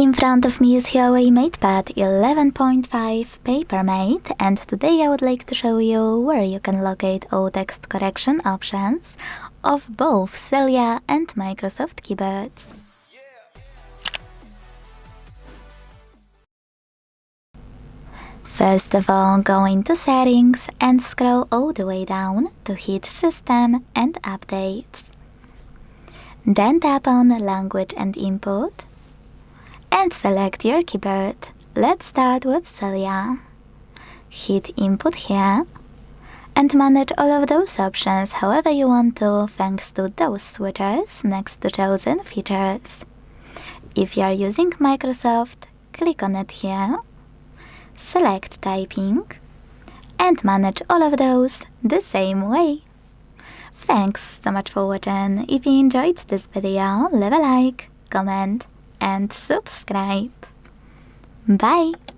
In front of me is HUAWEI MatePad 11.5 PaperMatte, and today I would like to show you where you can locate all text correction options of both Celia and Microsoft keyboards. First of all, go into Settings and scroll all the way down to hit System and Updates. Then tap on Language and Input and select your keyboard. Let's start with Celia. Hit Input here and manage all of those options however you want to, thanks to those switches next to chosen features. If you are using Microsoft, click on it here, select Typing and manage all of those the same way. Thanks so much for watching. If you enjoyed this video, leave a like, comment and subscribe. Bye!